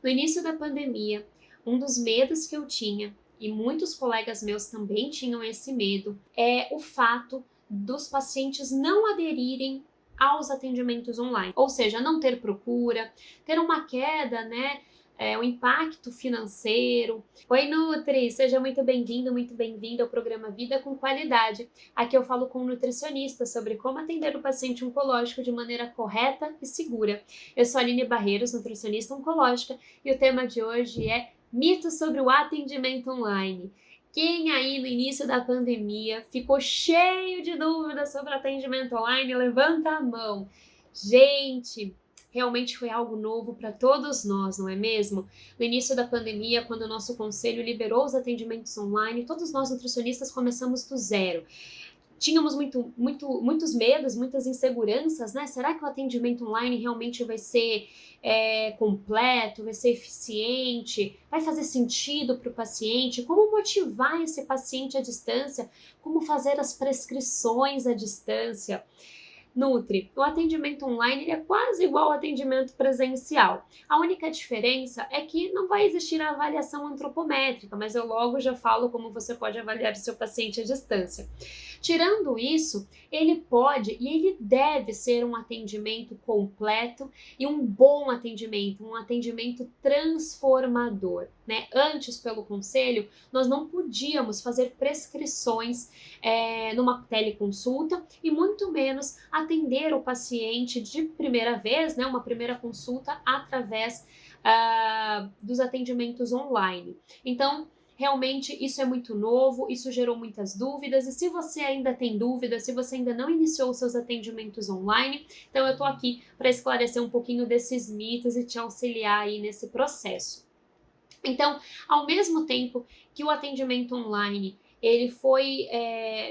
No início da pandemia, um dos medos que eu tinha, e muitos colegas meus também tinham esse medo, é o fato dos pacientes não aderirem aos atendimentos online, ou seja, não ter procura, ter uma queda, né? O impacto financeiro. Oi, Nutri, seja muito bem-vindo, muito bem-vinda ao programa Vida com Qualidade. Aqui eu falo com um nutricionista sobre como atender o paciente oncológico de maneira correta e segura. Eu sou a Aline Barreiros, nutricionista oncológica, e o tema de hoje é mitos sobre o atendimento online. Quem aí no início da pandemia ficou cheio de dúvidas sobre atendimento online, levanta a mão. Gente, realmente foi algo novo para todos nós, não é mesmo? No início da pandemia, quando o nosso conselho liberou os atendimentos online, todos nós nutricionistas começamos do zero. Tínhamos muitos medos, muitas inseguranças, né? Será que o atendimento online realmente vai ser completo, vai ser eficiente, vai fazer sentido para o paciente? Como motivar esse paciente à distância? Como fazer as prescrições à distância? Nutri, o atendimento online é quase igual ao atendimento presencial. A única diferença é que não vai existir a avaliação antropométrica, mas eu logo já falo como você pode avaliar o seu paciente à distância. Tirando isso, ele pode e ele deve ser um atendimento completo e um bom atendimento, um atendimento transformador, né? Antes, pelo conselho, nós não podíamos fazer prescrições numa teleconsulta e muito menos atender o paciente de primeira vez, né? Uma primeira consulta através dos atendimentos online. Então, realmente isso é muito novo, isso gerou muitas dúvidas, e se você ainda tem dúvidas, se você ainda não iniciou os seus atendimentos online, então eu tô aqui para esclarecer um pouquinho desses mitos e te auxiliar aí nesse processo. Então, ao mesmo tempo que o atendimento online ele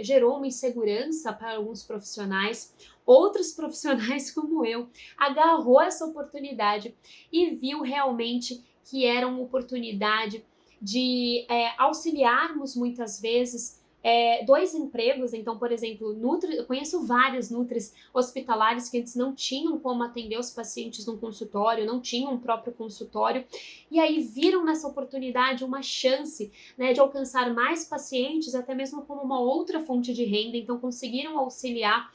gerou uma insegurança para alguns profissionais, outros profissionais como eu agarrou essa oportunidade e viu realmente que era uma oportunidade de auxiliarmos muitas vezes dois empregos. Então, por exemplo, eu conheço vários nutris hospitalares que antes não tinham como atender os pacientes no consultório, não tinham um próprio consultório, e aí viram nessa oportunidade uma chance, né, de alcançar mais pacientes, até mesmo como uma outra fonte de renda. Então, conseguiram auxiliar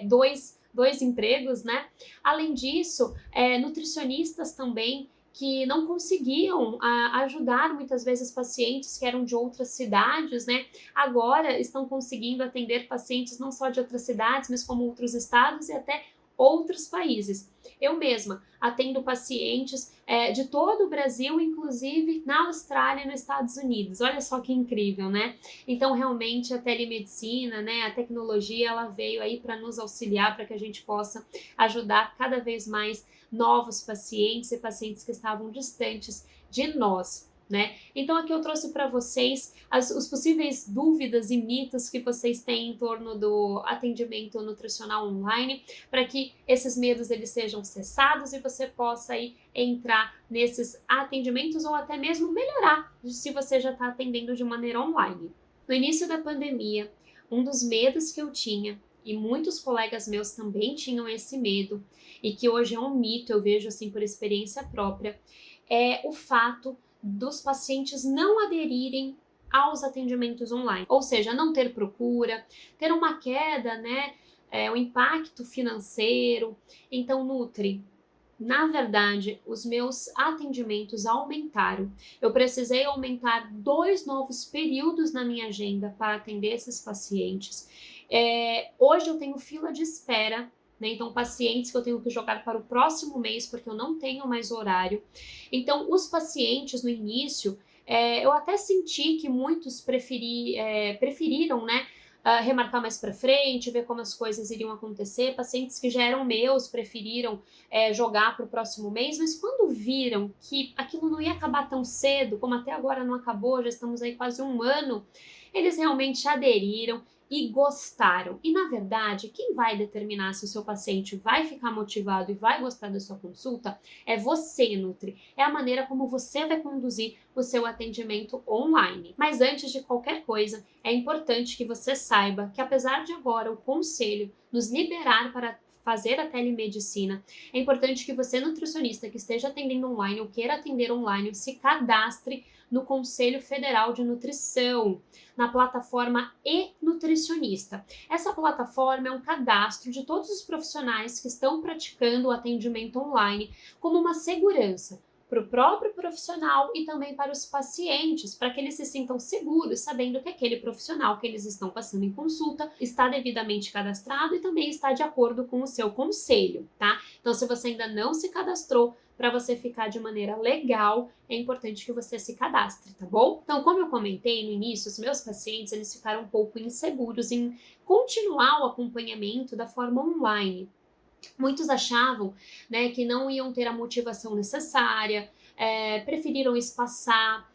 dois empregos, né? Além disso, nutricionistas também que não conseguiam ajudar muitas vezes pacientes que eram de outras cidades, né? Agora estão conseguindo atender pacientes não só de outras cidades, mas como outros estados e até outros países. Eu mesma atendo pacientes de todo o Brasil, inclusive na Austrália e nos Estados Unidos. Olha só que incrível, né? Então, realmente, a telemedicina, né, a tecnologia, ela veio aí para nos auxiliar, para que a gente possa ajudar cada vez mais novos pacientes e pacientes que estavam distantes de nós, né? Então aqui eu trouxe para vocês os possíveis dúvidas e mitos que vocês têm em torno do atendimento nutricional online, para que esses medos eles sejam cessados e você possa aí entrar nesses atendimentos ou até mesmo melhorar se você já está atendendo de maneira online. No início da pandemia, um dos medos que eu tinha, e muitos colegas meus também tinham esse medo, e que hoje é um mito, eu vejo assim por experiência própria, é o fato dos pacientes não aderirem aos atendimentos online, ou seja, não ter procura, ter uma queda, né, o impacto financeiro. Então, Nutri, na verdade, os meus atendimentos aumentaram. Eu precisei aumentar 2 novos períodos na minha agenda para atender esses pacientes. Hoje eu tenho fila de espera, né? Então, pacientes que eu tenho que jogar para o próximo mês, porque eu não tenho mais horário. Então, os pacientes no início, eu até senti que muitos preferiram, né? Remarcar mais para frente, ver como as coisas iriam acontecer. Pacientes que já eram meus preferiram jogar para o próximo mês, mas quando viram que aquilo não ia acabar tão cedo, como até agora não acabou, já estamos aí quase um ano, eles realmente aderiram e gostaram. E na verdade, quem vai determinar se o seu paciente vai ficar motivado e vai gostar da sua consulta é você, Nutri. É a maneira como você vai conduzir o seu atendimento online. Mas antes de qualquer coisa, é importante que você saiba que apesar de agora o conselho nos liberar para fazer a telemedicina, é importante que você, nutricionista que esteja atendendo online ou queira atender online, se cadastre no Conselho Federal de Nutrição, na plataforma e-nutricionista. Essa plataforma é um cadastro de todos os profissionais que estão praticando o atendimento online como uma segurança para o próprio profissional e também para os pacientes, para que eles se sintam seguros, sabendo que aquele profissional que eles estão passando em consulta está devidamente cadastrado e também está de acordo com o seu conselho, tá? Então, se você ainda não se cadastrou, para você ficar de maneira legal, é importante que você se cadastre, tá bom? Então, como eu comentei no início, os meus pacientes, eles ficaram um pouco inseguros em continuar o acompanhamento da forma online. Muitos achavam, né, que não iam ter a motivação necessária, preferiram espaçar.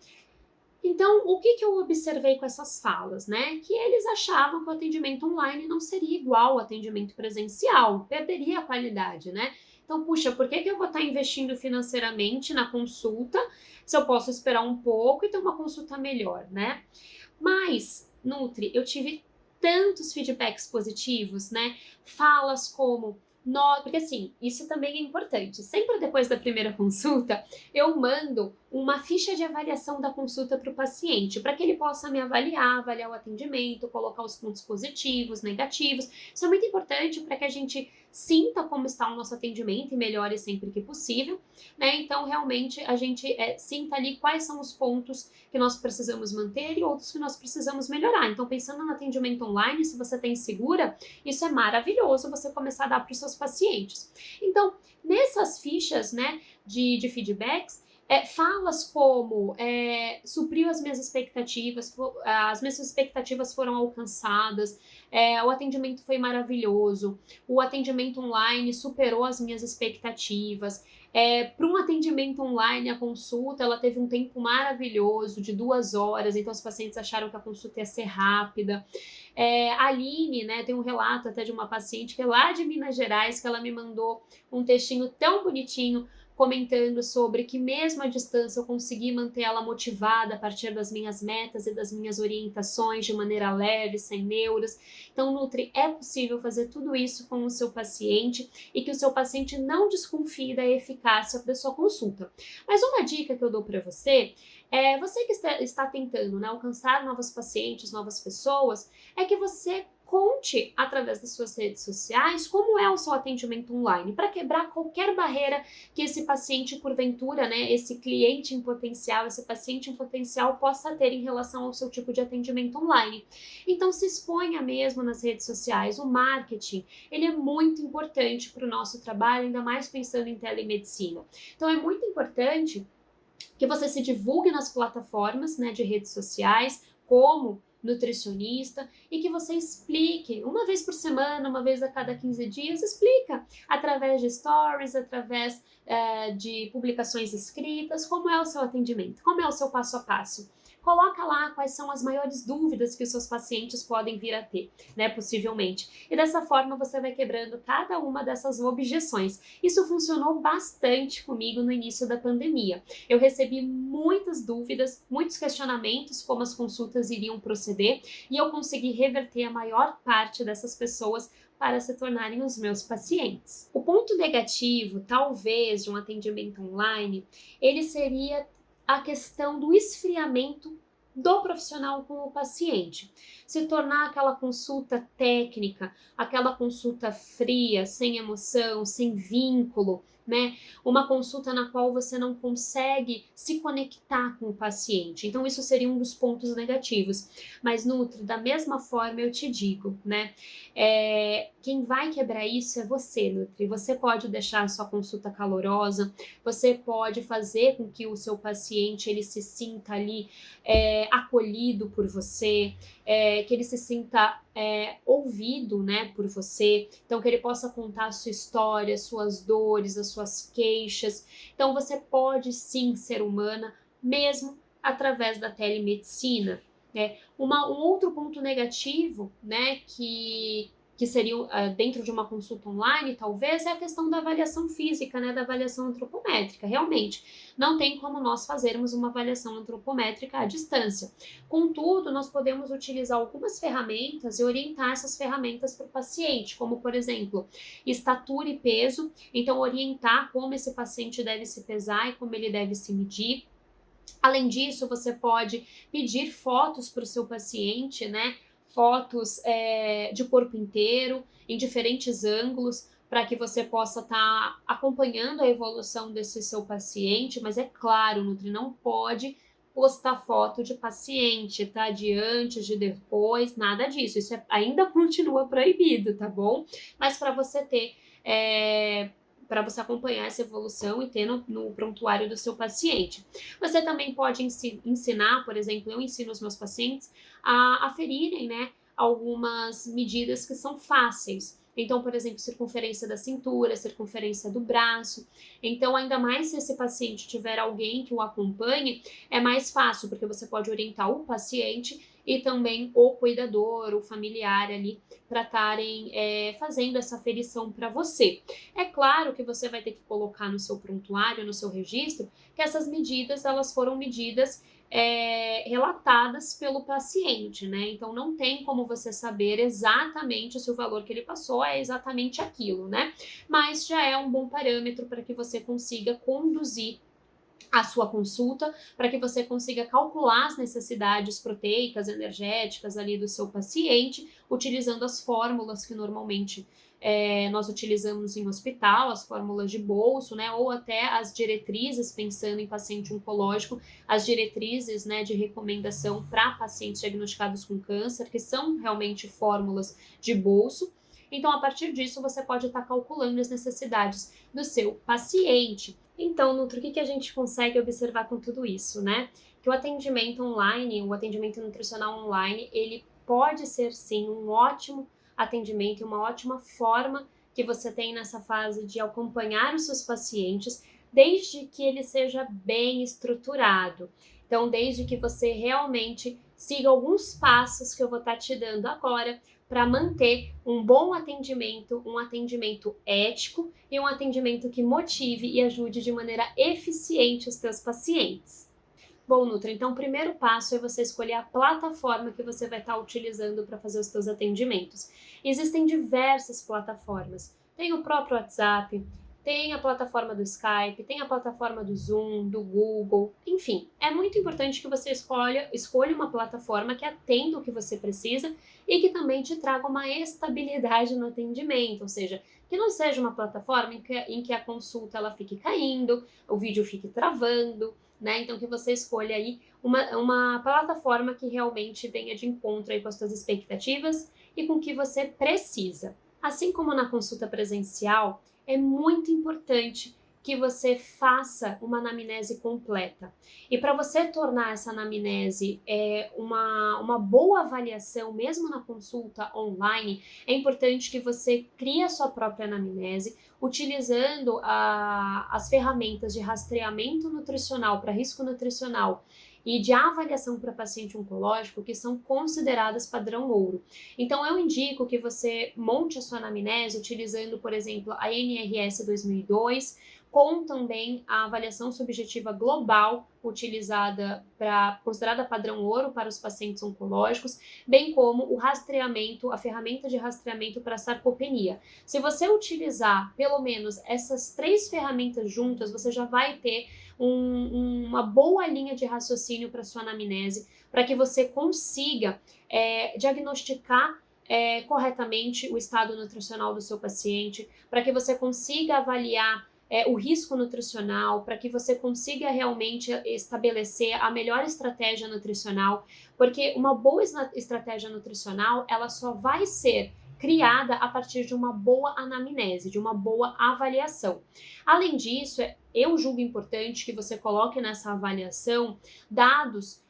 Então, o que eu observei com essas falas, né? Que eles achavam que o atendimento online não seria igual ao atendimento presencial, perderia a qualidade, né? Então, puxa, por que eu vou estar investindo financeiramente na consulta se eu posso esperar um pouco e ter uma consulta melhor, né? Mas, Nutri, eu tive tantos feedbacks positivos, né? Falas como porque assim, isso também é importante. Sempre depois da primeira consulta, eu mando uma ficha de avaliação da consulta para o paciente, para que ele possa me avaliar o atendimento, colocar os pontos positivos, negativos. Isso é muito importante para que a gente sinta como está o nosso atendimento e melhore sempre que possível, né? Então, realmente, a gente sinta ali quais são os pontos que nós precisamos manter e outros que nós precisamos melhorar. Então, pensando no atendimento online, se você tem segura, isso é maravilhoso você começar a dar para os seus pacientes. Então, nessas fichas, né, de feedbacks, falas como supriu as minhas expectativas foram alcançadas, o atendimento foi maravilhoso, o atendimento online superou as minhas expectativas. Para um atendimento online, a consulta ela teve um tempo maravilhoso, de 2 horas, então os pacientes acharam que a consulta ia ser rápida. A Aline, né, tem um relato até de uma paciente que é lá de Minas Gerais, que ela me mandou um textinho tão bonitinho, comentando sobre que mesmo à distância eu consegui manter ela motivada a partir das minhas metas e das minhas orientações de maneira leve, sem neuras. Então, Nutri, é possível fazer tudo isso com o seu paciente e que o seu paciente não desconfie da eficácia da sua consulta. Mas uma dica que eu dou para você você que está tentando, né, alcançar novos pacientes, novas pessoas, é que você conte através das suas redes sociais como é o seu atendimento online, para quebrar qualquer barreira que esse paciente, porventura, né, esse cliente em potencial, esse paciente em potencial possa ter em relação ao seu tipo de atendimento online. Então, se exponha mesmo nas redes sociais. O marketing, ele é muito importante para o nosso trabalho, ainda mais pensando em telemedicina. Então, é muito importante que você se divulgue nas plataformas, né, de redes sociais, como nutricionista, e que você explique uma vez por semana, uma vez a cada 15 dias, explica através de stories, através de publicações escritas, como é o seu atendimento, como é o seu passo a passo. Coloca lá quais são as maiores dúvidas que os seus pacientes podem vir a ter, né, possivelmente. E dessa forma você vai quebrando cada uma dessas objeções. Isso funcionou bastante comigo no início da pandemia. Eu recebi muitas dúvidas, muitos questionamentos como as consultas iriam proceder e eu consegui reverter a maior parte dessas pessoas para se tornarem os meus pacientes. O ponto negativo, talvez, de um atendimento online, ele seria a questão do esfriamento do profissional com o paciente. Se tornar aquela consulta técnica, aquela consulta fria, sem emoção, sem vínculo, né? Uma consulta na qual você não consegue se conectar com o paciente. Então, isso seria um dos pontos negativos. Mas, Nutri, da mesma forma eu te digo, né? Quem vai quebrar isso é você, Nutri. Você pode deixar a sua consulta calorosa, você pode fazer com que o seu paciente ele se sinta ali acolhido por você, que ele se sinta ouvido, né, por você, então que ele possa contar a sua história, as suas dores, as suas queixas. Então você pode sim ser humana, mesmo através da telemedicina. Um outro ponto negativo, né, que que seriam dentro de uma consulta online, talvez, é a questão da avaliação física, né, da avaliação antropométrica. Realmente, não tem como nós fazermos uma avaliação antropométrica à distância. Contudo, nós podemos utilizar algumas ferramentas e orientar essas ferramentas para o paciente, como, por exemplo, estatura e peso. Então, orientar como esse paciente deve se pesar e como ele deve se medir. Além disso, você pode pedir fotos para o seu paciente, né? Fotos de corpo inteiro, em diferentes ângulos, para que você possa estar acompanhando a evolução desse seu paciente, mas é claro, Nutri, não pode postar foto de paciente, tá? De antes, de depois, nada disso. Isso ainda continua proibido, tá bom? Mas para você ter para você acompanhar essa evolução e ter no prontuário do seu paciente. Você também pode ensinar, por exemplo, eu ensino os meus pacientes a aferirem, né, algumas medidas que são fáceis. Então, por exemplo, circunferência da cintura, circunferência do braço. Então, ainda mais se esse paciente tiver alguém que o acompanhe, é mais fácil, porque você pode orientar o paciente e também o cuidador, o familiar ali, para estarem fazendo essa aferição para você. É claro que você vai ter que colocar no seu prontuário, no seu registro, que essas medidas, elas foram medidas relatadas pelo paciente, né? Então não tem como você saber exatamente se o valor que ele passou é exatamente aquilo, né? Mas já é um bom parâmetro para que você consiga conduzir a sua consulta, para que você consiga calcular as necessidades proteicas, energéticas ali do seu paciente, utilizando as fórmulas que normalmente nós utilizamos em hospital, as fórmulas de bolso, né, ou até as diretrizes, pensando em paciente oncológico, as diretrizes, né, de recomendação para pacientes diagnosticados com câncer, que são realmente fórmulas de bolso. Então, a partir disso, você pode estar calculando as necessidades do seu paciente. Então, Nutri, o que a gente consegue observar com tudo isso, né? Que o atendimento online, o atendimento nutricional online, ele pode ser, sim, um ótimo atendimento e uma ótima forma que você tem nessa fase de acompanhar os seus pacientes, desde que ele seja bem estruturado. Então, desde que você realmente siga alguns passos que eu vou estar te dando agora, para manter um bom atendimento, um atendimento ético e um atendimento que motive e ajude de maneira eficiente os teus pacientes. Bom, Nutra, então o primeiro passo é você escolher a plataforma que você vai estar utilizando para fazer os teus atendimentos. Existem diversas plataformas. Tem o próprio WhatsApp, tem a plataforma do Skype, tem a plataforma do Zoom, do Google, enfim. É muito importante que você escolha uma plataforma que atenda o que você precisa e que também te traga uma estabilidade no atendimento, ou seja, que não seja uma plataforma em que a consulta ela fique caindo, o vídeo fique travando, né? Então que você escolha aí uma plataforma que realmente venha de encontro aí com as suas expectativas e com o que você precisa. Assim como na consulta presencial, é muito importante que você faça uma anamnese completa. E para você tornar essa anamnese uma boa avaliação, mesmo na consulta online, é importante que você crie a sua própria anamnese, utilizando as ferramentas de rastreamento nutricional para risco nutricional e de avaliação para paciente oncológico, que são consideradas padrão ouro. Então, eu indico que você monte a sua anamnese utilizando, por exemplo, a NRS 2002, com também a avaliação subjetiva global utilizada considerada padrão ouro para os pacientes oncológicos, bem como o rastreamento, a ferramenta de rastreamento para sarcopenia. Se você utilizar pelo menos essas 3 ferramentas juntas, você já vai ter uma boa linha de raciocínio para sua anamnese, para que você consiga diagnosticar corretamente o estado nutricional do seu paciente, para que você consiga avaliar o risco nutricional, para que você consiga realmente estabelecer a melhor estratégia nutricional, porque uma boa estratégia nutricional, ela só vai ser criada a partir de uma boa anamnese, de uma boa avaliação. Além disso, eu julgo importante que você coloque nessa avaliação dados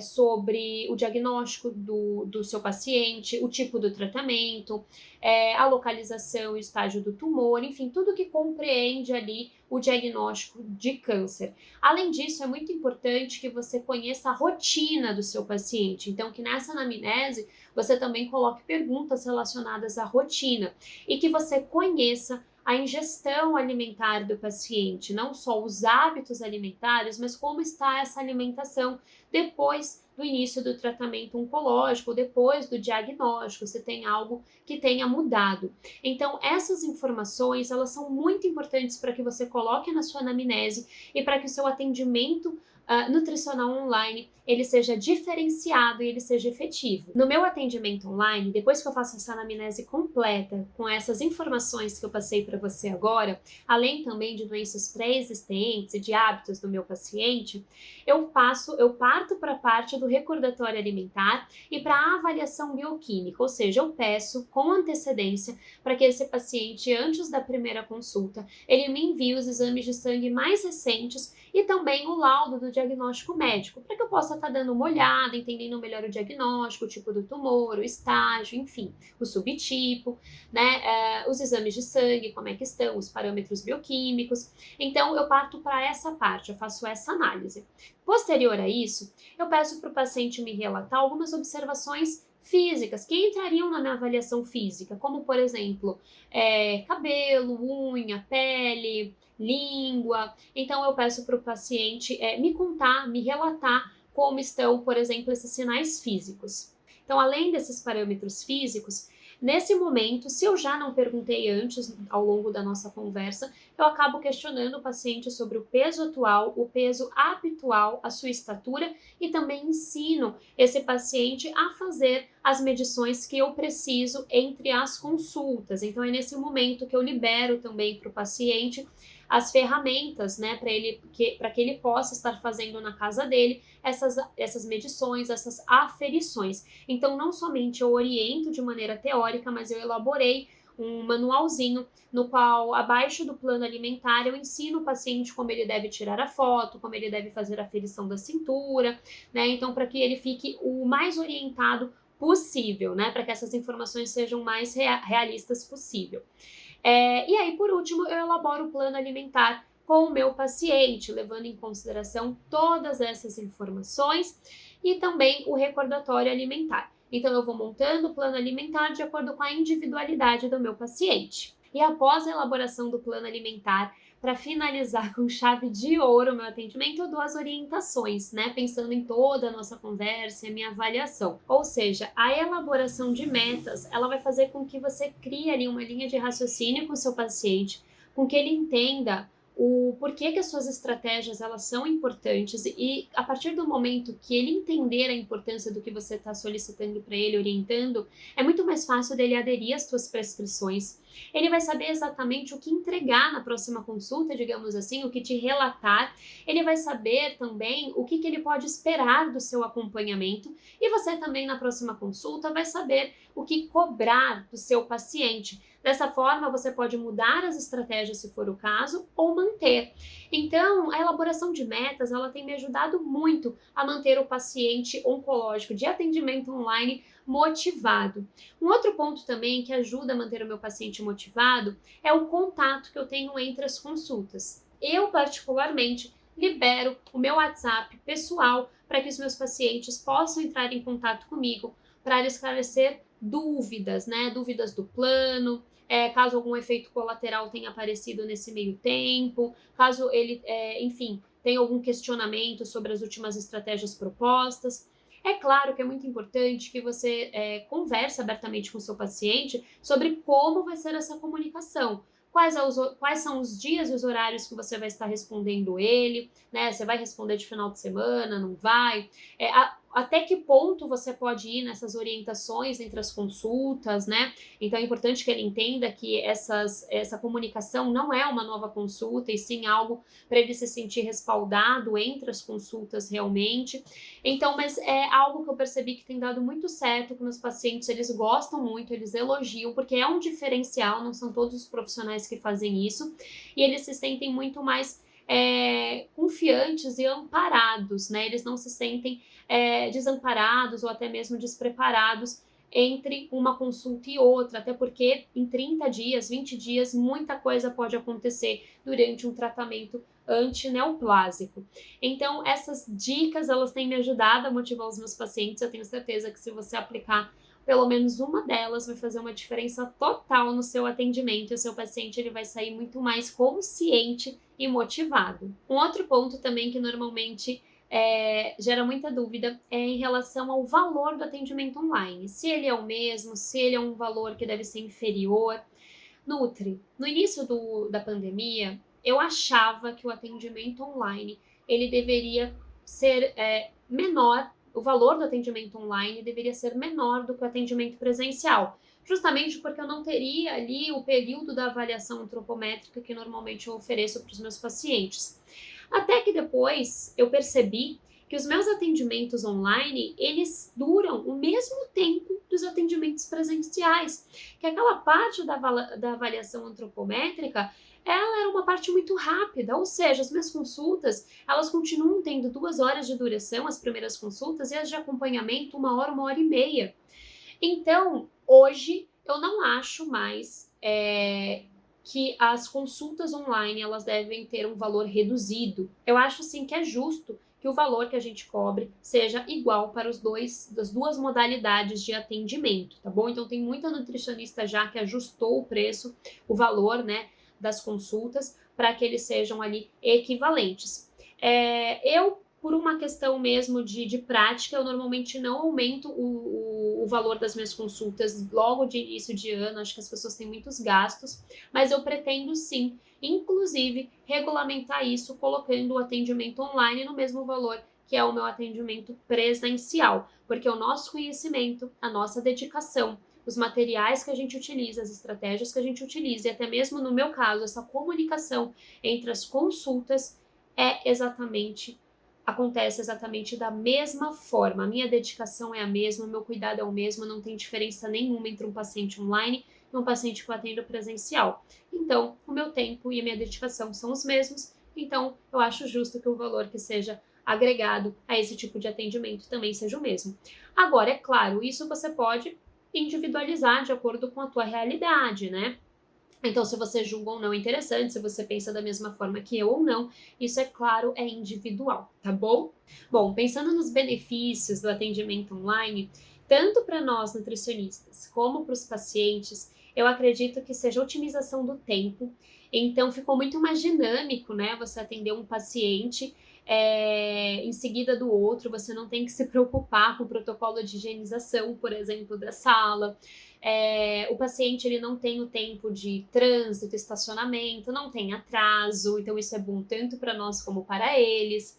sobre o diagnóstico do seu paciente, o tipo do tratamento, a localização e o estágio do tumor, enfim, tudo que compreende ali o diagnóstico de câncer. Além disso, é muito importante que você conheça a rotina do seu paciente, então que nessa anamnese você também coloque perguntas relacionadas à rotina e que você conheça a ingestão alimentar do paciente, não só os hábitos alimentares, mas como está essa alimentação depois do início do tratamento oncológico, depois do diagnóstico, se tem algo que tenha mudado. Então, essas informações, elas são muito importantes para que você coloque na sua anamnese e para que o seu atendimento nutricional online ele seja diferenciado e ele seja efetivo. No meu atendimento online, depois que eu faço essa anamnese completa com essas informações que eu passei para você agora, além também de doenças pré-existentes e de hábitos do meu paciente, eu parto para a parte do recordatório alimentar e para a avaliação bioquímica, ou seja, eu peço com antecedência para que esse paciente, antes da primeira consulta, ele me envie os exames de sangue mais recentes e também o laudo do diagnóstico médico, para que eu possa estar dando uma olhada, entendendo melhor o diagnóstico, o tipo do tumor, o estágio, enfim, o subtipo, né, os exames de sangue, como é que estão, os parâmetros bioquímicos. Então, eu parto para essa parte, eu faço essa análise. Posterior a isso, eu peço para o paciente me relatar algumas observações físicas que entrariam na minha avaliação física, como, por exemplo, cabelo, unha, pele, língua. Então, eu peço para o paciente me contar, me relatar como estão, por exemplo, esses sinais físicos. Então, além desses parâmetros físicos, nesse momento, se eu já não perguntei antes, ao longo da nossa conversa, eu acabo questionando o paciente sobre o peso atual, o peso habitual, a sua estatura e também ensino esse paciente a fazer as medições que eu preciso entre as consultas. Então, é nesse momento que eu libero também para o paciente as ferramentas, né, para que ele possa estar fazendo na casa dele essas medições, essas aferições. Então, não somente eu oriento de maneira teórica, mas eu elaborei um manualzinho no qual, abaixo do plano alimentar, eu ensino o paciente como ele deve tirar a foto, como ele deve fazer a aferição da cintura, né? Então, para que ele fique o mais orientado possível, né? Para que essas informações sejam mais realistas possível. E aí, por último, eu elaboro o plano alimentar com o meu paciente, levando em consideração todas essas informações e também o recordatório alimentar. Então, eu vou montando o plano alimentar de acordo com a individualidade do meu paciente. E após a elaboração do plano alimentar, para finalizar com chave de ouro o meu atendimento, eu dou as orientações, né? Pensando em toda a nossa conversa e a minha avaliação. Ou seja, a elaboração de metas, ela vai fazer com que você crie ali uma linha de raciocínio com o seu paciente, com que ele entenda o porquê que as suas estratégias elas são importantes e a partir do momento que ele entender a importância do que você está solicitando para ele, orientando, é muito mais fácil dele aderir às suas prescrições. Ele vai saber exatamente o que entregar na próxima consulta, digamos assim, o que te relatar. Ele vai saber também o que ele pode esperar do seu acompanhamento e você também na próxima consulta vai saber o que cobrar do seu paciente. Dessa forma, você pode mudar as estratégias se for o caso ou manter. Então, a elaboração de metas, ela tem me ajudado muito a manter o paciente oncológico de atendimento online motivado. Um outro ponto também que ajuda a manter o meu paciente motivado é o contato que eu tenho entre as consultas. Eu, particularmente, libero o meu WhatsApp pessoal para que os meus pacientes possam entrar em contato comigo para esclarecer dúvidas, né? Dúvidas do plano, caso algum efeito colateral tenha aparecido nesse meio tempo, caso ele, enfim, tenha algum questionamento sobre as últimas estratégias propostas. É claro que é muito importante que você converse abertamente com o seu paciente sobre como vai ser essa comunicação. Quais são os dias e os horários que você vai estar respondendo ele, né? Você vai responder de final de semana, não vai? Até que ponto você pode ir nessas orientações entre as consultas, né? Então é importante que ele entenda que essa comunicação não é uma nova consulta, e sim algo para ele se sentir respaldado entre as consultas realmente. Então, mas é algo que eu percebi que tem dado muito certo com meus pacientes, eles gostam muito, eles elogiam, porque é um diferencial, não são todos os profissionais que fazem isso, e eles se sentem muito mais confiantes e amparados, né? Eles não se sentem desamparados ou até mesmo despreparados entre uma consulta e outra, até porque em 30 dias, 20 dias, muita coisa pode acontecer durante um tratamento antineoplásico. Então, essas dicas, elas têm me ajudado a motivar os meus pacientes. Eu tenho certeza que se você aplicar pelo menos uma delas, vai fazer uma diferença total no seu atendimento e o seu paciente ele vai sair muito mais consciente e motivado. Um outro ponto também que normalmente gera muita dúvida é em relação ao valor do atendimento online. Se ele é o mesmo, se ele é um valor que deve ser inferior. Nutri, no início da pandemia, eu achava que o atendimento online ele deveria ser menor, o valor do atendimento online deveria ser menor do que o atendimento presencial, justamente porque eu não teria ali o período da avaliação antropométrica que normalmente eu ofereço para os meus pacientes. Até que depois eu percebi que os meus atendimentos online, eles duram o mesmo tempo dos atendimentos presenciais, que aquela parte da avaliação antropométrica, ela era uma parte muito rápida, ou seja, as minhas consultas, elas continuam tendo 2 horas de duração, as primeiras consultas, e as de acompanhamento, 1 hora e meia. Então, hoje, eu não acho mais que as consultas online, elas devem ter um valor reduzido. Eu acho, sim, que é justo que o valor que a gente cobre seja igual para das duas modalidades de atendimento, tá bom? Então, tem muita nutricionista já que ajustou o preço, o valor, né, das consultas, para que eles sejam ali equivalentes. Por uma questão mesmo de prática, eu normalmente não aumento o valor das minhas consultas logo de início de ano, acho que as pessoas têm muitos gastos, mas eu pretendo sim, inclusive, regulamentar isso colocando o atendimento online no mesmo valor que é o meu atendimento presencial, porque o nosso conhecimento, a nossa dedicação, os materiais que a gente utiliza, as estratégias que a gente utiliza e até mesmo no meu caso, essa comunicação entre as consultas acontece exatamente da mesma forma. A minha dedicação é a mesma, o meu cuidado é o mesmo, não tem diferença nenhuma entre um paciente online e um paciente que eu atendo presencial. Então, o meu tempo e a minha dedicação são os mesmos, então eu acho justo que o valor que seja agregado a esse tipo de atendimento também seja o mesmo. Agora, é claro, isso você pode individualizar de acordo com a tua realidade, né? Então, se você julga ou não interessante, se você pensa da mesma forma que eu ou não, isso é claro, é individual, tá bom? Bom, pensando nos benefícios do atendimento online, tanto para nós nutricionistas como para os pacientes, eu acredito que seja a otimização do tempo. Então, ficou muito mais dinâmico, né? Você atender um paciente em seguida do outro, você não tem que se preocupar com o protocolo de higienização, por exemplo, da sala. O paciente ele não tem o tempo de trânsito, estacionamento, não tem atraso, então isso é bom tanto para nós como para eles.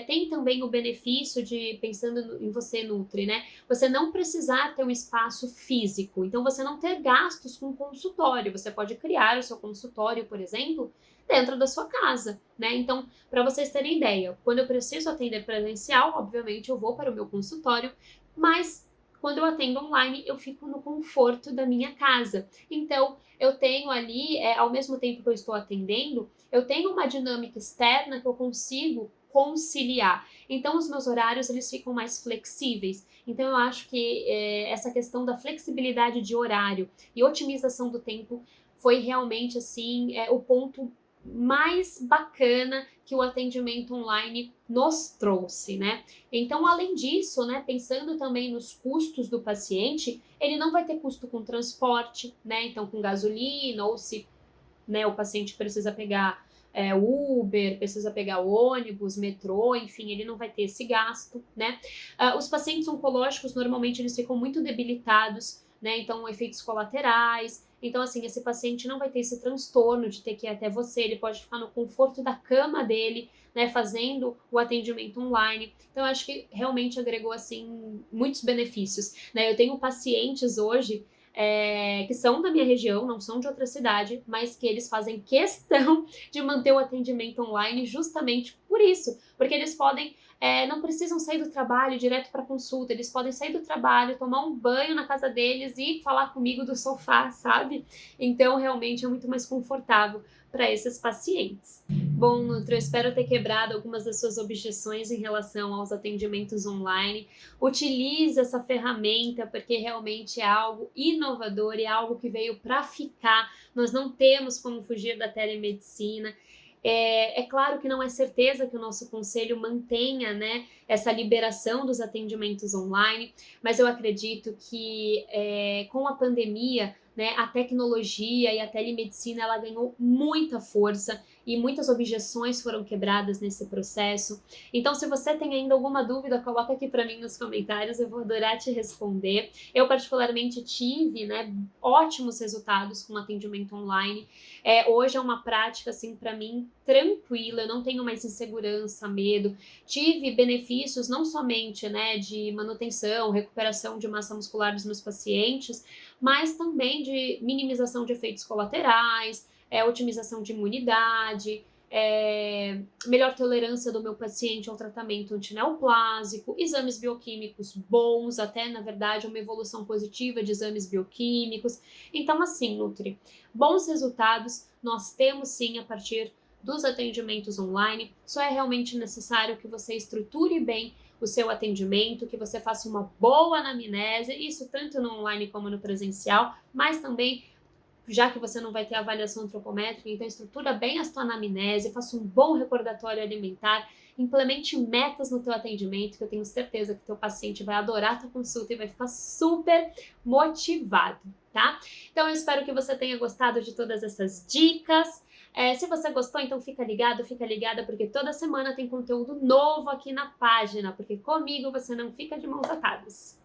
Tem também o benefício de, pensando em você, Nutri, né? Você não precisar ter um espaço físico, então você não ter gastos com consultório. Você pode criar o seu consultório, por exemplo, dentro da sua casa, né? Então, para vocês terem ideia, quando eu preciso atender presencial, obviamente eu vou para o meu consultório, mas quando eu atendo online, eu fico no conforto da minha casa. Então, eu tenho ali, ao mesmo tempo que eu estou atendendo, eu tenho uma dinâmica externa que eu consigo conciliar. Então, os meus horários, eles ficam mais flexíveis. Então, eu acho que essa questão da flexibilidade de horário e otimização do tempo foi realmente, assim, o ponto mais bacana que o atendimento online nos trouxe, né? Então, além disso, né, pensando também nos custos do paciente, ele não vai ter custo com transporte, né? Então, com gasolina, ou se, né, o paciente precisa pegar Uber, precisa pegar ônibus, metrô, enfim, ele não vai ter esse gasto, né? Os pacientes oncológicos, normalmente, eles ficam muito debilitados, né? Então, efeitos colaterais. Então, assim, esse paciente não vai ter esse transtorno de ter que ir até você, ele pode ficar no conforto da cama dele, né, fazendo o atendimento online. Então, eu acho que realmente agregou, assim, muitos benefícios, né? Eu tenho pacientes hoje que são da minha região, não são de outra cidade, mas que eles fazem questão de manter o atendimento online justamente por isso, porque eles podem não precisam sair do trabalho direto para consulta, eles podem sair do trabalho, tomar um banho na casa deles e falar comigo do sofá, sabe? Então, realmente é muito mais confortável para esses pacientes. Bom, Nutri, eu espero ter quebrado algumas das suas objeções em relação aos atendimentos online. Utilize essa ferramenta porque realmente é algo inovador e é algo que veio para ficar. Nós não temos como fugir da telemedicina. É claro que não é certeza que o nosso conselho mantenha, né, essa liberação dos atendimentos online, mas eu acredito que com a pandemia, né, a tecnologia e a telemedicina ela ganhou muita força e muitas objeções foram quebradas nesse processo. Então, se você tem ainda alguma dúvida, coloca aqui para mim nos comentários, eu vou adorar te responder. Eu particularmente tive, né, ótimos resultados com atendimento online. Hoje é uma prática, assim, para mim, tranquila, eu não tenho mais insegurança, medo. Tive benefícios não somente, né, de manutenção, recuperação de massa muscular dos meus pacientes, mas também de minimização de efeitos colaterais, otimização de imunidade, melhor tolerância do meu paciente ao tratamento antineoplásico, exames bioquímicos bons, até, na verdade, uma evolução positiva de exames bioquímicos. Então, assim, Nutri, bons resultados nós temos sim a partir dos atendimentos online, só é realmente necessário que você estruture bem o seu atendimento, que você faça uma boa anamnese, isso tanto no online como no presencial, mas também já que você não vai ter avaliação antropométrica, então estrutura bem a sua anamnese, faça um bom recordatório alimentar, implemente metas no teu atendimento, que eu tenho certeza que teu paciente vai adorar a tua consulta e vai ficar super motivado, tá? Então eu espero que você tenha gostado de todas essas dicas. Se você gostou, então fica ligado, fica ligada, porque toda semana tem conteúdo novo aqui na página, porque comigo você não fica de mãos atadas.